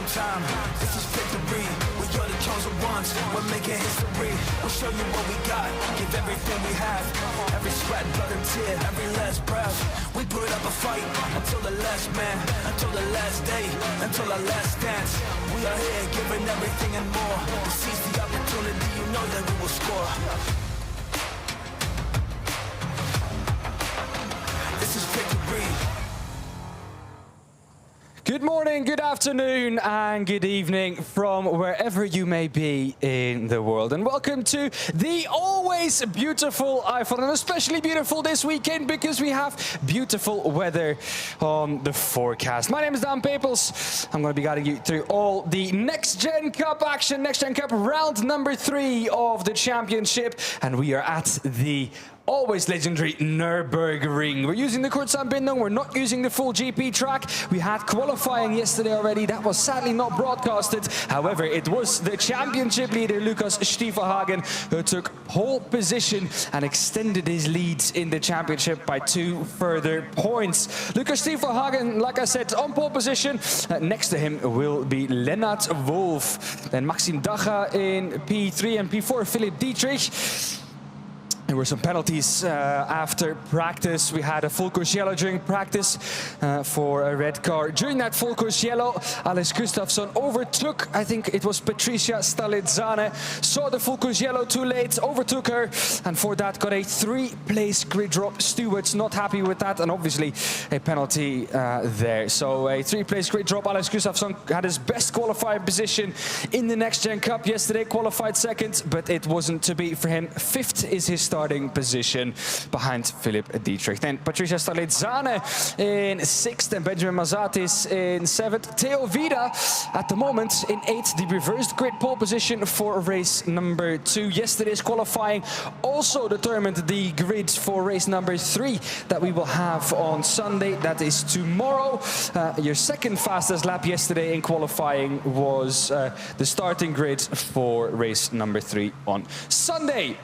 prime time. This is victory. We are the chosen ones. We're making history. We'll show you what we got. Give everything we have. Every sweat, blood, and tear. Every last breath. We put up a fight until the last man, until the last day, until our last dance. We are here giving everything and more. To seize the opportunity, you know that we will score. This is victory. Good morning, good afternoon, and good evening from wherever you may be in the world. And welcome to the always beautiful iPhone, and especially beautiful this weekend because we have beautiful weather on the forecast. My name is Dan Papels. I'm going to be guiding you through all the NXT Gen Cup action, NXT Gen Cup round number 3 of the championship, and we are at the always legendary Nürburgring. We're using the Kurzanbindung, we're not using the full GP track. We had qualifying yesterday already, that was sadly not broadcasted. However, it was the championship leader Lucas Stiefelhagen who took pole position and extended his lead in the championship by 2 further points. Lucas Stiefelhagen, like I said, on pole position. Next to him will be Lennart Wolf. Then Maxim Dacha in P3 and P4, Philip Dietrich. There were some penalties after practice. We had a full course yellow during practice for a red card. During that full course yellow, Alex Gustafsson overtook, I think it was Patricia Stalizzane, saw the full course yellow too late, overtook her, and for that got a 3-place grid drop. Stewards not happy with that, and obviously a penalty there. So a 3-place grid drop. Alex Gustafsson had his best qualifying position in the NXT Gen Cup yesterday, qualified second, but it wasn't to be for him. 5th is his starting position behind Philip Dietrich. Then Patricia Stalizzane in 6th and Benjamin Mazatis in 7th. Theo Vida at the moment in 8th, the reversed grid pole position for race number 2. Yesterday's qualifying also determined the grid for race number 3 that we will have on Sunday. That is tomorrow. Your second fastest lap yesterday in qualifying was the starting grid for race number 3 on Sunday.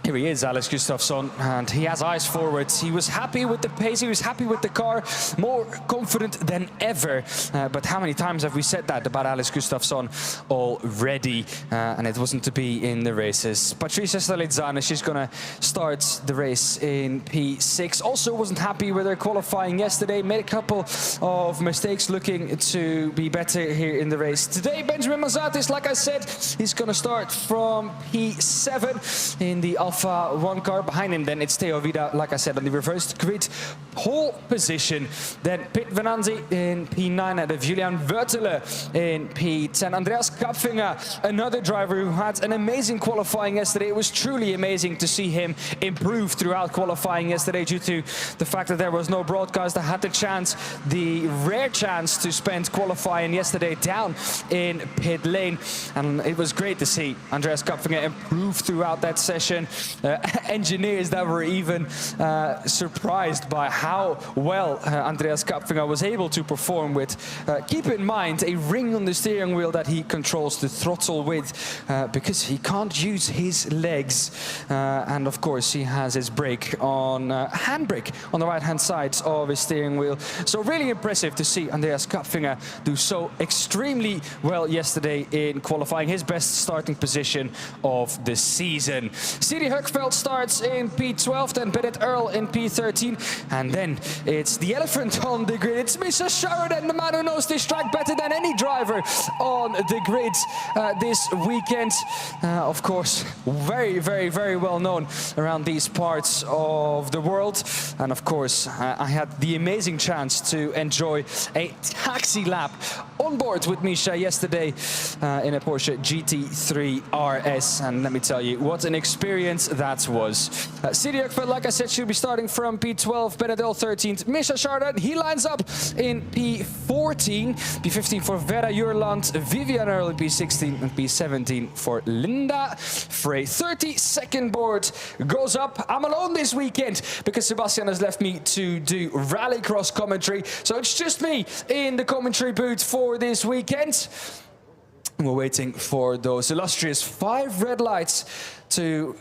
Here he is, Alex Gustafsson, and he has eyes forwards. He was happy with the pace, he was happy with the car, more confident than ever. But how many times have we said that about Alex Gustafsson already? And it wasn't to be in the races. Patricia Stalizzane, she's going to start the race in P6. Also wasn't happy with her qualifying yesterday. Made a couple of mistakes, looking to be better here in the race. Today, Benjamin Mazatis, like I said, he's going to start from P7 in the Alpha 1 car. Behind him then it's Theo Vida, like I said, on the reversed grid pole position. Then Pit Venanzi in P9 and Julian Wörtele in P10. Andreas Kapfinger, another driver who had an amazing qualifying yesterday. It was truly amazing to see him improve throughout qualifying yesterday due to the fact that there was no broadcast. I had the chance, the rare chance, to spend qualifying yesterday down in pit lane, and it was great to see Andreas Kapfinger improve throughout that session. Engineers that were even surprised by how well Andreas Kapfinger was able to perform with, keep in mind, a ring on the steering wheel that he controls the throttle with because he can't use his legs. And of course he has his brake on, handbrake on the right hand side of his steering wheel. So really impressive to see Andreas Kapfinger do so extremely well yesterday in qualifying, his best starting position of the season. Siri Höckfeldt starts in P12, then Bennett Earl in P13, and then it's the elephant on the grid. It's Misha Sheridan, the man who knows this track better than any driver on the grid this weekend. Of course, very, very, very well known around these parts of the world. And of course, I had the amazing chance to enjoy a taxi lap on board with Misha yesterday in a Porsche GT3 RS. And let me tell you, what an experience that was. Siri Höckfeldt, like I said, she'll be starting from P12, Bennett Earl 13th. Misha Sheridan, he lines up in P14. P15 for Vera Jurland, Vivian Earl in P16, and P17 for Linda Frey. 32nd board goes up. I'm alone this weekend because Sebastian has left me to do rallycross commentary. So it's just me in the commentary booth for this weekend. We're waiting for those illustrious 5 red lights to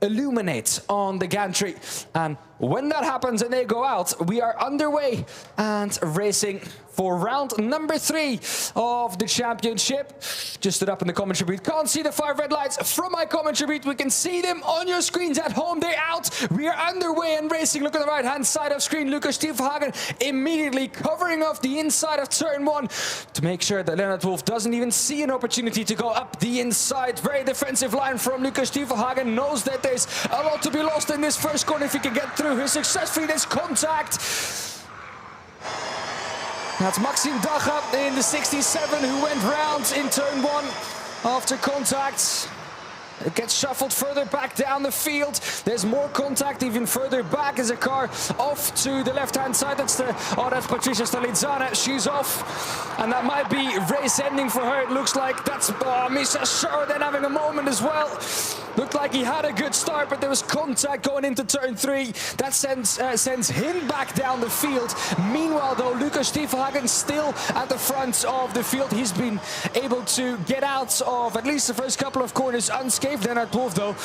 illuminate on the gantry, and when that happens and they go out, we are underway and racing for round number 3 of the championship. Just stood up in the commentary booth. Can't see the 5 red lights from my commentary booth. We can see them on your screens at home. They're out. We are underway and racing. Look at the right-hand side of screen. Lucas Stiefelhagen immediately covering off the inside of turn 1 to make sure that Leonard Wolf doesn't even see an opportunity to go up the inside. Very defensive line from Lucas Stiefelhagen. Knows that there's a lot to be lost in this first corner if he can get through. His successfully this contact. That's Maxime Daga in the 67 who went round in turn 1 after contact. It gets shuffled further back down the field. There's more contact even further back as a car off to the left-hand side. That's Patricia Stalizzana. She's off. And that might be race ending for her. It looks like that's Misha Schur then having a moment as well. Looked like he had a good start, but there was contact going into turn 3. That sends him back down the field. Meanwhile, though, Lucas Stiefelhagen still at the front of the field. He's been able to get out of at least the first couple of corners unscathed. Leonard Wolf, though,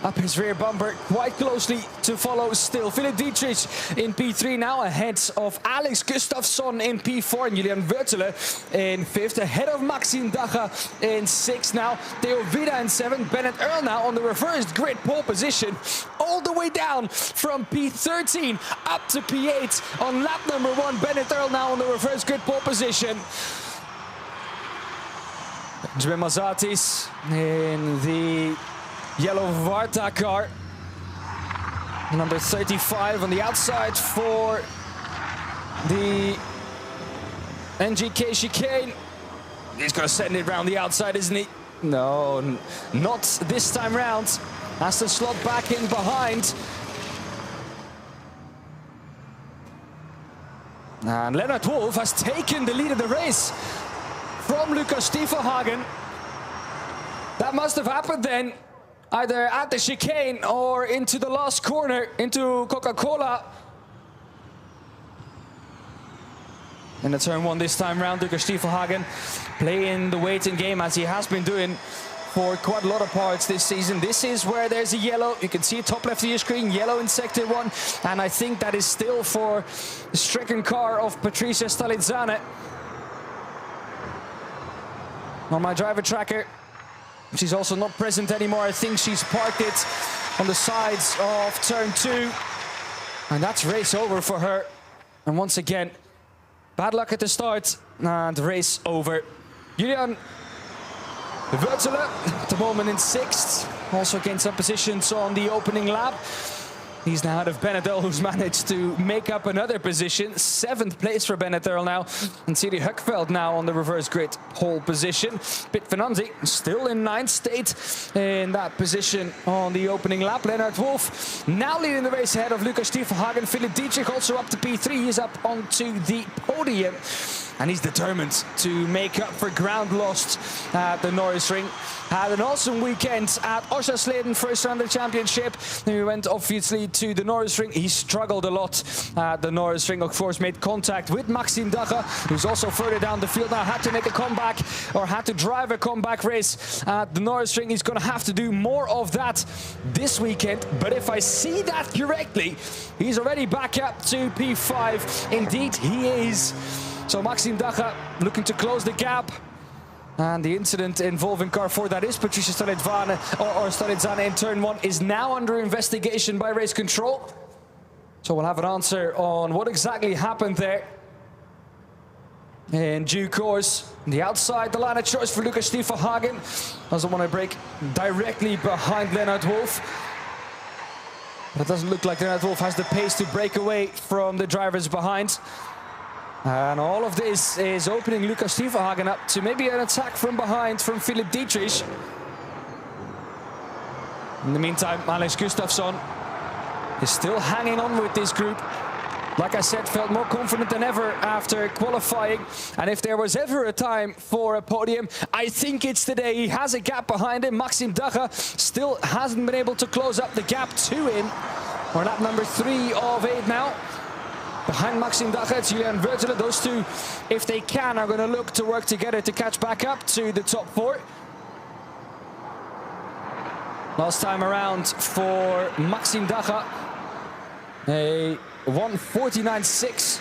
up his rear bumper quite closely to follow still. Philip Dietrich in P3 now, ahead of Alex Gustafsson in P4 and Julian Wörtele in 5th, ahead of Maxime Daga in 6th now. Theo Vida in 7th, Bennett Earl now on the reversed grid pole position, all the way down from P13 up to P8 on lap number 1. Bennett Earl now on the reverse grid pole position. Benjamin Mazatis in the yellow Varta car. Number 35 on the outside for the NGK chicane. He's going to send it round the outside, isn't he? No, not this time round. Has to slot back in behind. And Leonard Wolf has taken the lead of the race from Lucas Stiefelhagen. That must have happened then, either at the chicane or into the last corner, into Coca-Cola. In the turn 1 this time round, Lucas Stiefelhagen playing the waiting game as he has been doing for quite a lot of parts this season. This is where there's a yellow. You can see it top left of your screen, yellow in sector 1. And I think that is still for the stricken car of Patricia Stalizzana. On my driver tracker, she's also not present anymore. I think she's parked it on the sides of turn 2. And that's race over for her. And once again, bad luck at the start and race over. Julian Wörtele at the moment in 6th. Also gained some positions on the opening lap. He's now out of Bennett Earl, who's managed to make up another position. 7th place for Bennett Earl now. And Siri Huckveld now on the reverse grid pole position. Pit Venanzi still in 9th state in that position on the opening lap. Leonard Wolf now leading the race ahead of Lucas Stiefelhagen. Philip Dietrich also up to P3. He's up onto the podium. And he's determined to make up for ground lost at the Nürburgring. Had an awesome weekend at Oschersleden, first round of the championship. Then we went obviously to the Nürburgring. He struggled a lot at the Nürburgring. Of course, made contact with Maxime Daga, who's also further down the field now. Had to make a comeback, or had to drive a comeback race at the Nürburgring. He's going to have to do more of that this weekend. But if I see that correctly, he's already back up to P5. Indeed, he is. So Maxime Daga looking to close the gap. And the incident involving car 4, that is Patricia Stalizzana in turn 1, is now under investigation by race control. So we'll have an answer on what exactly happened there in due course. The outside, the line of choice for Lucas Stiefelhagen. Doesn't want to brake directly behind Leonard Wolf. But it doesn't look like Leonard Wolf has the pace to break away from the drivers behind. And all of this is opening Lucas Stiefelhagen up to maybe an attack from behind from Philip Dietrich. In the meantime, Alex Gustafsson is still hanging on with this group. Like I said, felt more confident than ever after qualifying. And if there was ever a time for a podium, I think it's today. He has a gap behind him. Maxime Daga still hasn't been able to close up the gap to him. We're at number 3 of 8 now. Behind Maxime Daga, it's Julian Wörtele. Those two, if they can, are going to look to work together to catch back up to the top 4. Last time around for Maxime Daga A 1:49.6.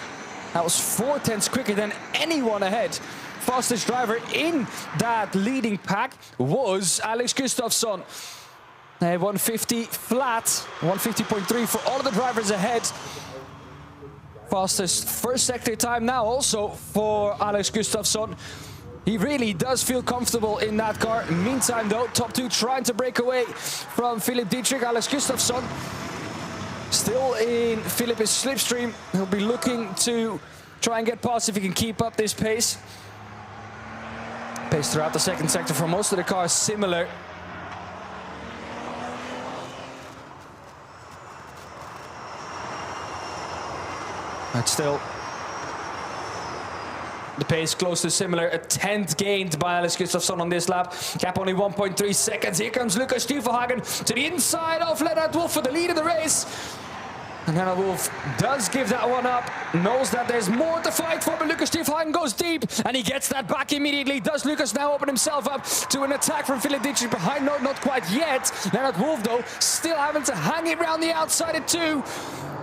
That was 4/10 quicker than anyone ahead. Fastest driver in that leading pack was Alex Gustafsson. A 1:50 flat, 1:50.3 for all of the drivers ahead. Fastest first sector time now also for Alex Gustafsson. He really does feel comfortable in that car. Meantime though, top two trying to break away from Philip Dietrich. Alex Gustafsson still in Philip's slipstream. He'll be looking to try and get past if he can keep up this pace. Pace throughout the second sector for most of the cars similar. But still, the pace close to similar. A 10th gained by Alex Gustafsson on this lap. Gap only 1.3 seconds. Here comes Lucas Stiefelhagen to the inside of Lennart Wolf for the lead of the race. And Lennart Wolf does give that one up. Knows that there's more to fight for, but Lucas Stiefelhagen goes deep. And he gets that back immediately. Does Lucas now open himself up to an attack from Philip Dietrich behind? No, not quite yet. Lennart Wolf, though, still having to hang it around the outside at 2.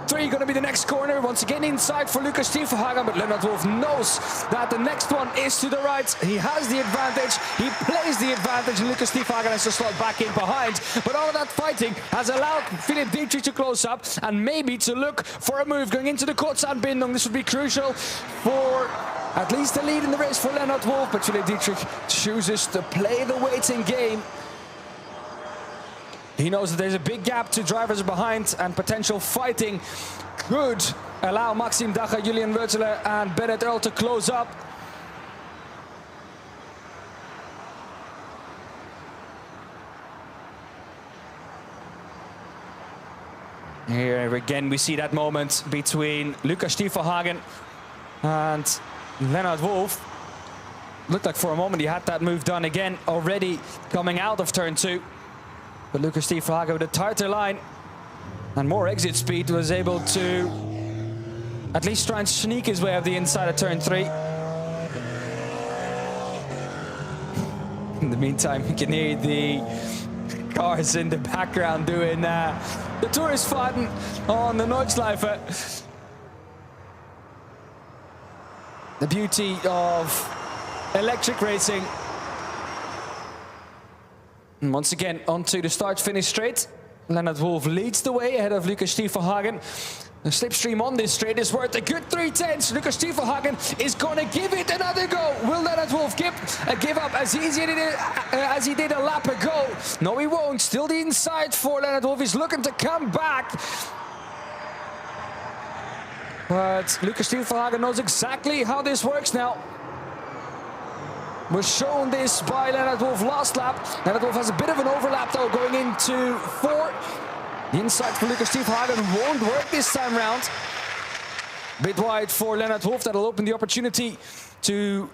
3 going to be the next corner. Once again inside for Lucas Stiefelhagen, but Lennart Wolf knows that the next one is to the right. He has the advantage. He plays the advantage, and Lucas Stiefelhagen has to slot back in behind. But all of that fighting has allowed Philip Dietrich to close up and maybe to look for a move going into the Kurzanbindung. This would be crucial for at least a lead in the race for Lennart Wolf, but Philip Dietrich chooses to play the waiting game. He knows that there's a big gap to drivers behind, and potential fighting could allow Maxime Dacher, Julian Wörtele and Bennett Earl to close up. Here again we see that moment between Lucas Stiefelhagen and Lennart Wolf. Looked like for a moment he had that move done again already coming out of turn 2. But Lucas Stiefelhagen with a tighter line and more exit speed was able to at least try and sneak his way up the inside of turn 3. In the meantime, you can hear the cars in the background doing the Touristfahrten on the Nordschleife. The beauty of electric racing. And once again, onto the start-finish straight. Lennart Wolf leads the way ahead of Lucas Stiefelhagen. The slipstream on this straight is worth a good 3/10. Lucas Stiefelhagen is going to give it another go. Will Lennart Wolf give up as easy as he did a lap ago? No, he won't. Still the inside for Lennart Wolf. He's looking to come back. But Lucas Stiefelhagen knows exactly how this works now. Was shown this by Lennart Wolf last lap. Lennart Wolf has a bit of an overlap though going into 4. The inside for Lucas Stiefelhagen won't work this time round. Bit wide for Lennart Wolf. That'll open the opportunity to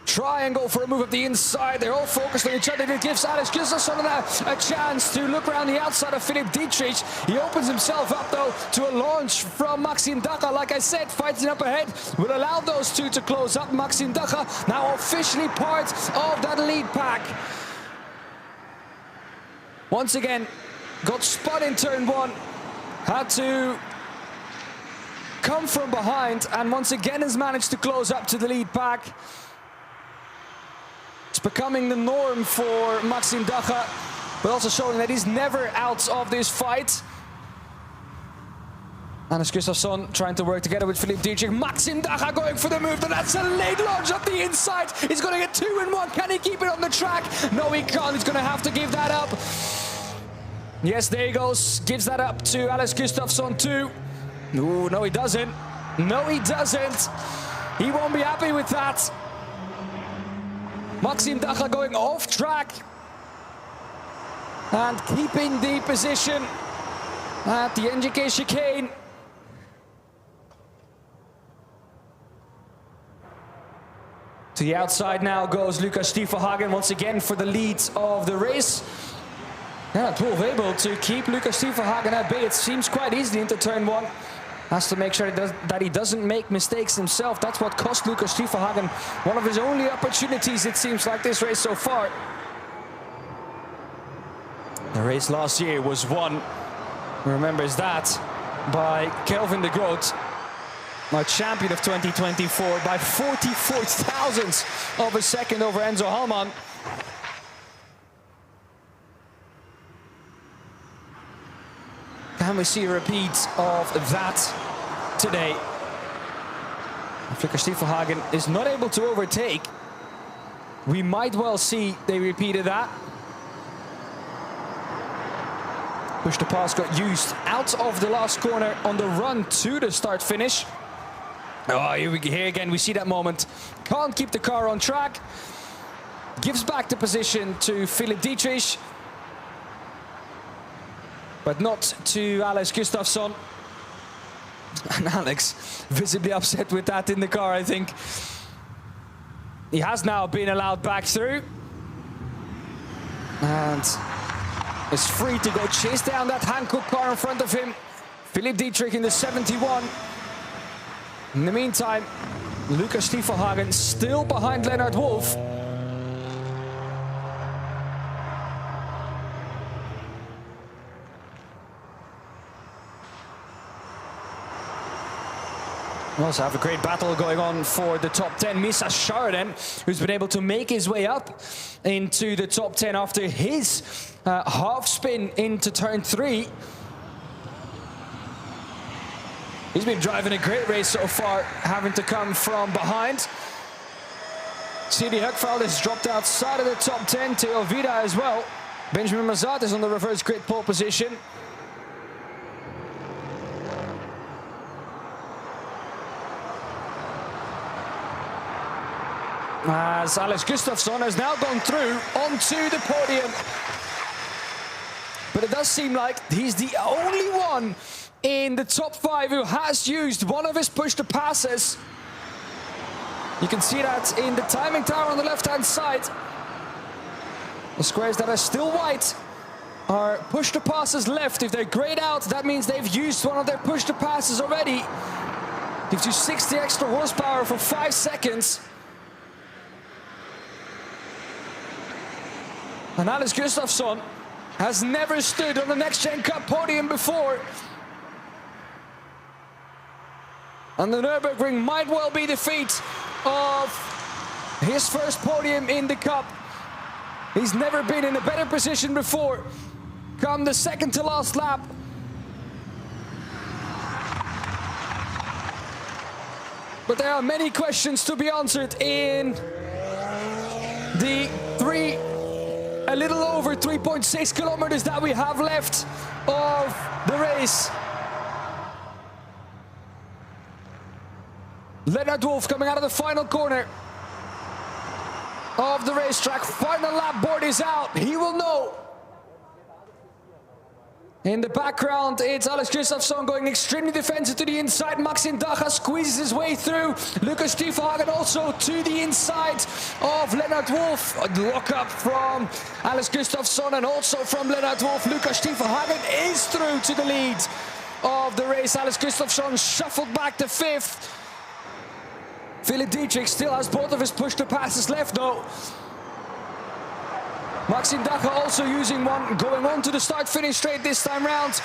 try and go for a move up the inside. They're all focused on each other. It gives Alex Gustafsson a chance to look around the outside of Philip Dietrich. He opens himself up though to a launch from Maxime Dacher. Like I said, fighting up ahead will allow those two to close up. Maxime Dacher now officially part of that lead pack. Once again, got spun in turn 1. Had to come from behind and once again has managed to close up to the lead pack. It's becoming the norm for Maxime Dacher, but also showing that he's never out of this fight. Alex Gustafsson trying to work together with Philip Dietrich. Maxime Dacher going for the move, but that's a late launch up the inside. He's going to get 2 in 1. Can he keep it on the track? No, he can't. He's going to have to give that up. Yes, there he goes. Gives that up to Alex Gustafsson too. Ooh, no, he doesn't. No, he doesn't. He won't be happy with that. Maxime Dacher going off track and keeping the position at the NGK chicane. To the outside now goes Lucas Stiefelhagen once again for the lead of the race. Lennart Wolf able to keep Lucas Stiefelhagen at bay. It seems quite easily into turn 1. Has to make sure that he doesn't make mistakes himself. That's what cost Lucas Stiefelhagen one of his only opportunities, it seems like, this race so far. The race last year was won. Who remembers that? by Kelvin de Groot, our champion of 2024, by 44 thousandths of a second over Enzo Hallman. Can we see a repeat of that today? If Stiefelhagen is not able to overtake, we might well see they repeated that. Push to pass got used out of the last corner on the run to the start finish. Oh, here again we see that moment. Can't keep the car on track. Gives back the position to Philip Dietrich, but not to Alex Gustafsson. And Alex visibly upset with that in the car, I think. He has now been allowed back through. And is free to go chase down that Hankook car in front of him. Philip Dietrich in the 71. In the meantime, Lucas Stiefelhagen still behind Lennart Wolf. We also have a great battle going on for the top 10. Misa Sheridan, who's been able to make his way up into the top 10 after his half spin into turn 3. He's been driving a great race so far, having to come from behind. CD Huckveld has dropped outside of the top 10. Theo Vida as well. Benjamin Mazat is on the reverse grid pole position. As Alex Gustafsson has now gone through onto the podium. But it does seem like he's the only one in the top 5 who has used one of his push-to-passes. You can see that in the timing tower on the left-hand side. The squares that are still white are push-to-passes left. If they're grayed out, that means they've used one of their push-to-passes already. Gives you 60 extra horsepower for 5 seconds. And Alex Gustafsson has never stood on the Next Gen Cup podium before. And the Nürburgring might well be the feat of his first podium in the Cup. He's never been in a better position before. Come the second to last lap. But there are many questions to be answered in the a little over 3.6 kilometers that we have left of the race. Lennart Wolf coming out of the final corner of the racetrack. Final lap board is out. He will know. In the background, it's Alex Gustafsson going extremely defensive to the inside. Maxim Daga squeezes his way through. Lucas Stiefelhagen also to the inside of Lennart Wolf. A lock up from Alex Gustafsson and also from Lennart Wolf. Lucas Stiefelhagen is through to the lead of the race. Alex Gustafsson shuffled back to 5th. Philip Dietrich still has both of his push-to-passes left though. Maxim Daga also using one, going on to the start-finish straight this time round.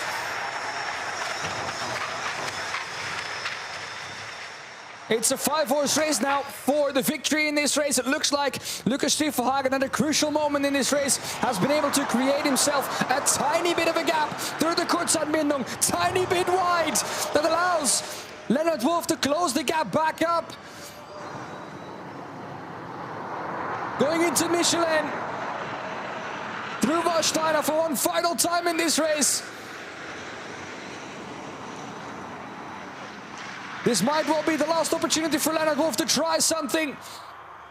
It's a 5-horse race now for the victory in this race. It looks like Lucas Stiefelhagen at a crucial moment in this race has been able to create himself a tiny bit of a gap through the Kurzanbindung, tiny bit wide, that allows Lennart Wolf to close the gap back up. Going into Michelin. Through Warsteiner for one final time in this race. This might well be the last opportunity for Lennart Wolf to try something.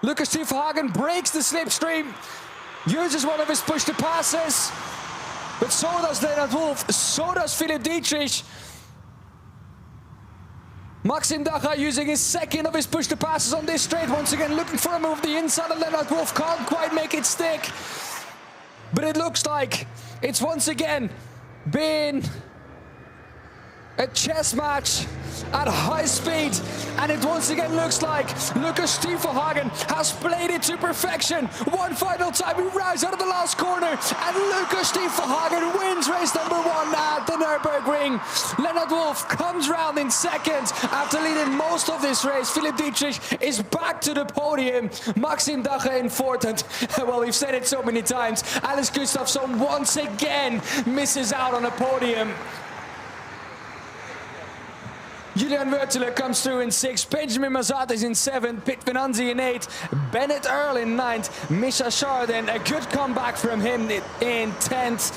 Lucas Stiefelhagen breaks the slipstream, uses one of his push-to-passes, but so does Lennart Wolf, so does Philip Dietrich. Maxim Daga using his second of his push-to-passes on this straight, once again looking for a move. The inside of Lennart Wolf can't quite make it stick. But it looks like it's once again been A chess match at high speed, and it once again looks like Lucas Stiefelhagen has played it to perfection. One final time, he rides out of the last corner, and Lucas Stiefelhagen wins race number 1 at the Nürburgring. Leonard Wolf comes round in second after leading most of this race. Philip Dietrich is back to the podium. Maxim Dache in fourth, and well, we've said it so many times, Alex Gustafsson once again misses out on a podium. Julian Wörtele comes through in 6th, Benjamin Mazat is in 7th, Pit Venanzi in 8th, Bennett Earl in 9th, Misha Chardin, a good comeback from him in 10th,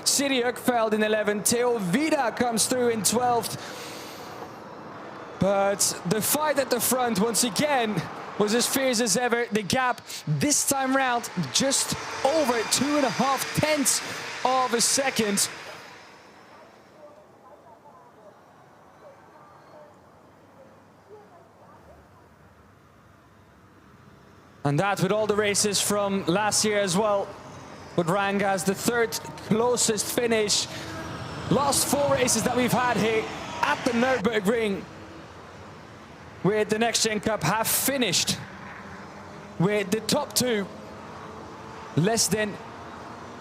Siri Höckfeld in 11th, Theo Vida comes through in 12th. But the fight at the front once again was as fierce as ever. The gap this time round just over 2.5 tenths of a second. And that, with all the races from last year as well, would rank as the 3rd closest finish. Last 4 races that we've had here at the Nürburgring with the NXT Gen Cup have finished with the top 2 less than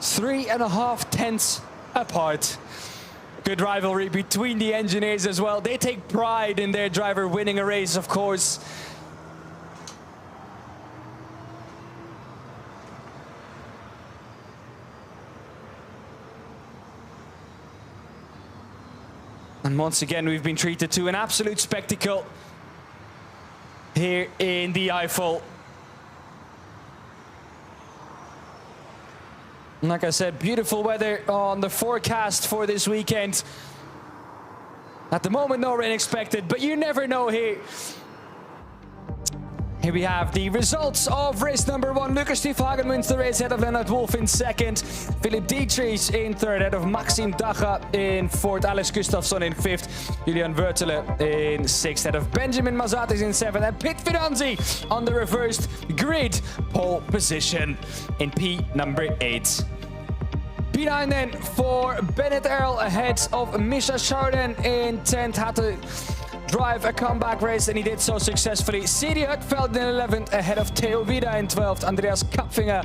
3.5 tenths apart. Good rivalry between the engineers as well. They take pride in their driver winning a race, of course. And once again, we've been treated to an absolute spectacle here in the Eifel. Like I said, beautiful weather on the forecast for this weekend. At the moment, no rain expected, but you never know here. Here we have the results of race number 1. Lucas Stiefelhagen wins the race ahead of Leonard Wolf in 2nd. Philip Dietrich in 3rd, ahead of Maxim Dache in 4th. Alex Gustafsson in 5th. Julian Wörtele in 6th, ahead of Benjamin Mazat is in 7th. And Pit Venanzi on the reversed grid pole position in P number 8. P9 then for Bennett Earl ahead of Misha Chardin in 10th. Had to drive a comeback race, and he did so successfully. Siri Höckfeld in 11th, ahead of Theo Vida in 12th. Andreas Kapfinger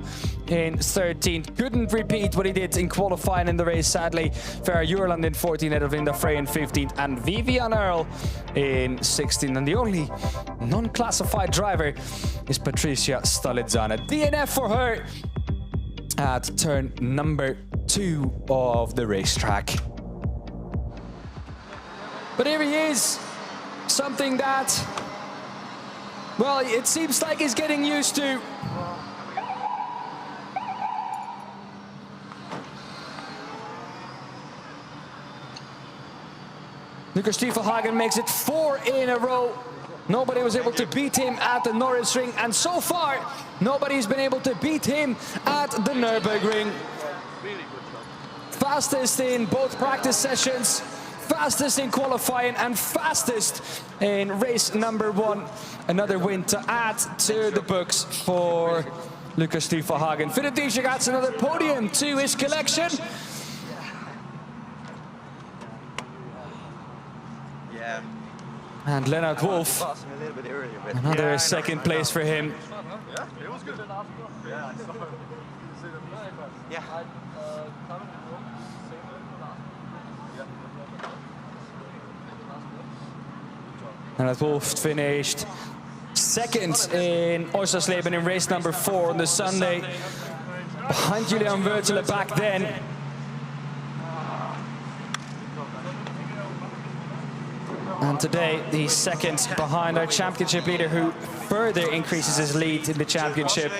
in 13th. Couldn't repeat what he did in qualifying in the race, sadly. Farah Jurland in 14th, ahead of Linda Frey in 15th. And Vivian Earl in 16th. And the only non-classified driver is Patricia Stalizzana. DNF for her at turn number 2 of the racetrack. But here he is. Something that, well, it seems like he's getting used to. Lucas Stiefelhagen makes it 4 in a row. Nobody was able to beat him at the Nürburgring, and so far, nobody's been able to beat him at the Nürburgring. Fastest in both practice sessions, fastest in qualifying, and fastest in race number 1. Another win to add to the books for Lucas Stiefelhagen. Philip Dietrich adds another podium to his collection. Yeah. And Leonard Wolf, another second place for him. Yeah. Leonard Wolf finished 2nd in Oschersleben in race number 4 on the Sunday, behind Julian Wörtele back then. And today, he's 2nd behind our championship leader, who further increases his lead in the championship.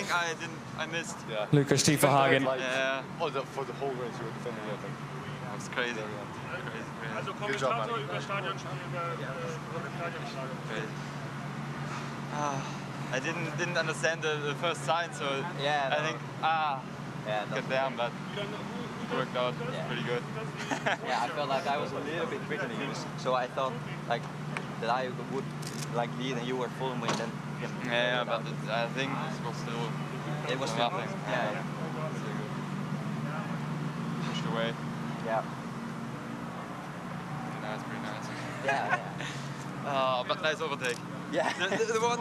I missed. Yeah. Lucas Stiefelhagen. Yeah. Oh, for the whole race you were defending, I think. That's crazy. Also Good job, man. über Stadionschlagen, Crazy. I didn't understand the first sign, so Yeah, I think get down, but it worked out pretty good. Yeah, I felt like I was a little bit quicker than you, so I thought like that I would like lead and you were full wind. Then Yeah, but I think it was still nothing. Yeah. Pushed away. Yeah. That's pretty nice. Yeah. But nice overtake. Yeah. The one.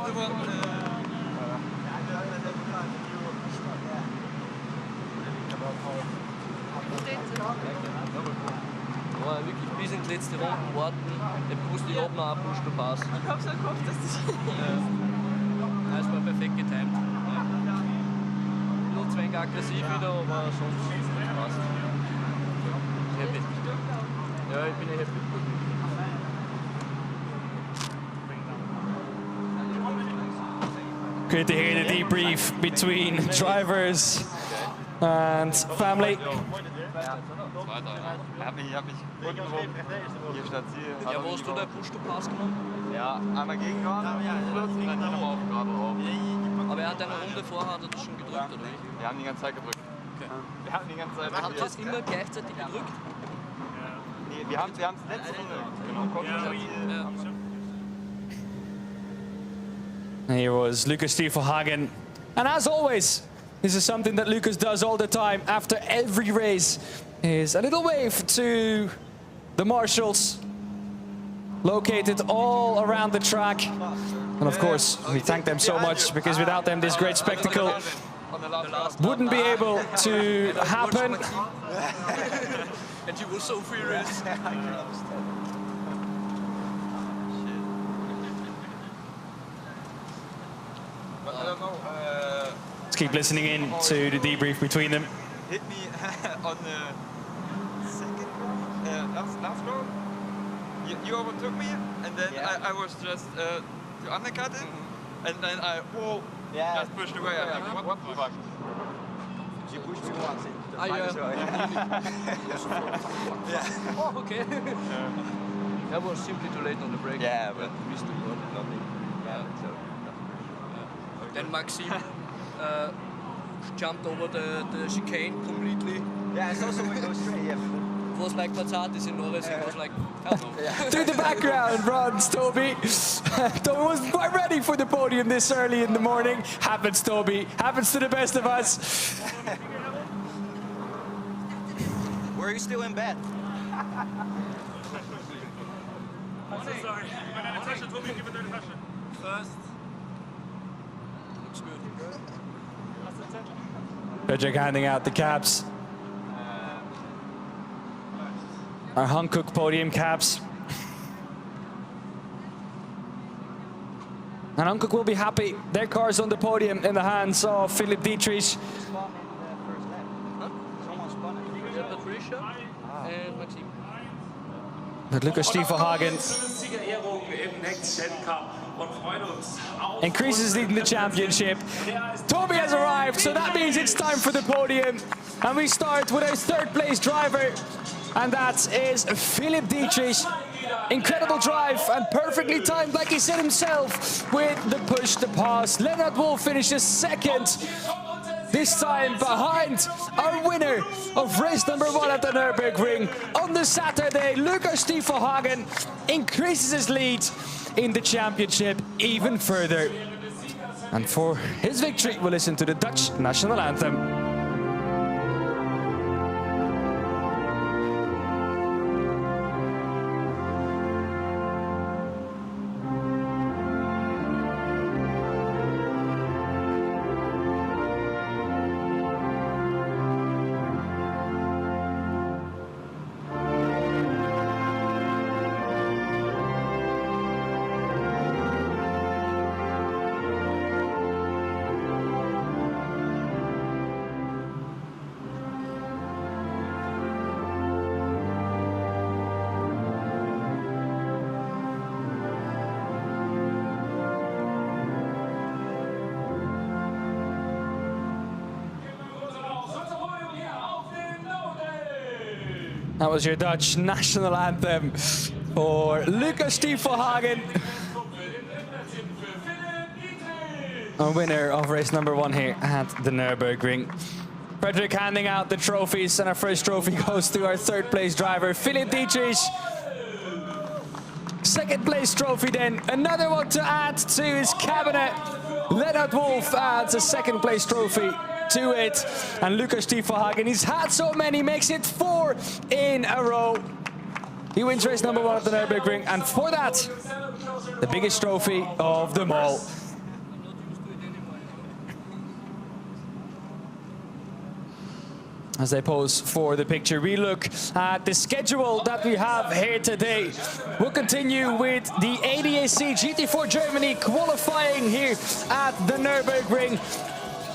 Ja, wirklich bis in die letzte Runde warten, den Boost ich habe, noch einen Booster Pass. Ich hab so gehofft, dass das Ja, es war perfekt getimed. Nur zu wenig aggressiv wieder, aber sonst passt. Happy. Ja, ich bin happy. Good to hear the debrief between drivers and family. Zweiter, ja. Ich hab mich unten rum. Hier statt Ziel. Ja, wo hast du den Booster Pass genommen? Ja, einmal gegen gerade und dann hier nochmal auf gerade drauf. Aber er hat eine Runde vorher hat er das schon gedrückt, oder wie? Wir haben die ganze Zeit gedrückt. Okay. Wir haben die ganze Zeit Hat er das immer gleichzeitig gedrückt? Nee, wir haben es letzte Runde. Genau, Kopf statt Ziel. Ja. Here was Lucas Stiefelhagen. And as always, this is something that Lucas does all the time after every race, is a little wave to the marshals located all around the track. And of course, we thank them so much, because without them, this great spectacle wouldn't be able to happen. And he was so furious. Let's keep listening in to the debrief between them. Hit me on the second last row. You overtook me, and then I was just to undercut it, and then I just pushed away. I'm like, what the fuck? You pushed me once. Ah, yeah. Oh, okay. That was simply too late on the brake. Yeah, but missed the word. nothing. Yeah, so. Then Maxime jumped over the chicane completely. Yeah, it's also when it goes straight. Yeah. It was like Mazzatis in Norris. It was like, hello. Through the background runs Toby. Toby wasn't quite ready for the podium this early in the morning. Happens, Toby. Happens to the best of us. Were you still in bed? Sorry. Meine Tasche, Tobi, gib mir deine Tasche. First. Looks good. Frederick handing out the caps. Our Hankook podium caps. And Hankook will be happy. Their car's on the podium in the hands of Philip Dietrich. Yeah, Patricia and Maxime. But Lucas Stiefelhagen Siegerehrung im NXT Gen Cup und freuen uns auf increases lead in the championship. Toby has arrived, so that means it's time for the podium. And we start with our third place driver, and that is Philip Dietrich. Incredible drive and perfectly timed, like he said himself, with the push to pass. Leonard Wolf finishes second, this time behind our winner of race number 1 at the Nürburgring. On the Saturday, Lucas Stiefelhagen increases his lead in the championship even further. And for his victory, we'll listen to the Dutch national anthem. That was your Dutch national anthem for Lucas Stiefelhagen, a winner of race number 1 here at the Nürburgring. Frederick handing out the trophies, and our first trophy goes to our third place driver, Philip Dietrich. Second place trophy then, another one to add to his cabinet. Leonard Wolf adds a second place trophy to it, and Lucas Stiefelhagen, he's had so many, makes it 4 in a row. He wins race number 1 at the Nürburgring, and for that, the biggest trophy of them all. As they pose for the picture, we look at the schedule that we have here today. We'll continue with the ADAC GT4 Germany qualifying here at the Nürburgring.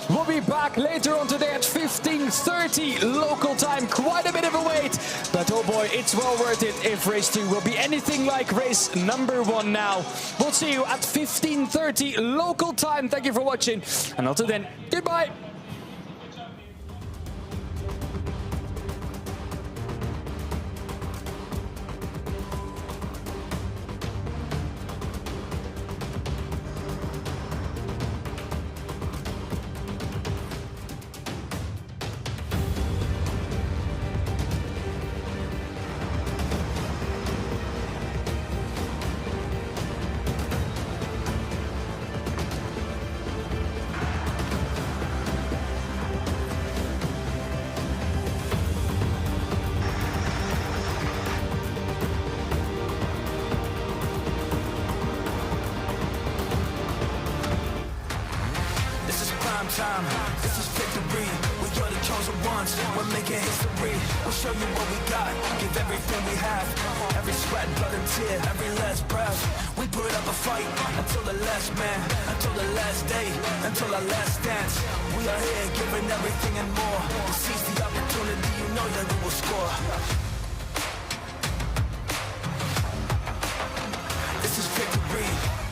We'll be back later on today at 15:30 local time. Quite a bit of a wait, but oh boy, it's well worth it if race 2 will be anything like race number 1 now. We'll see you at 15:30 local time. Thank you for watching, and until then, goodbye. Time. This is victory. We are the chosen ones. We're making history. We'll show you what we got. Give everything we have. Every sweat, blood, and tear. Every last breath. We put up a fight until the last man, until the last day, until our last dance. We are here giving everything and more. To seize the opportunity, you know that we will score. This is victory.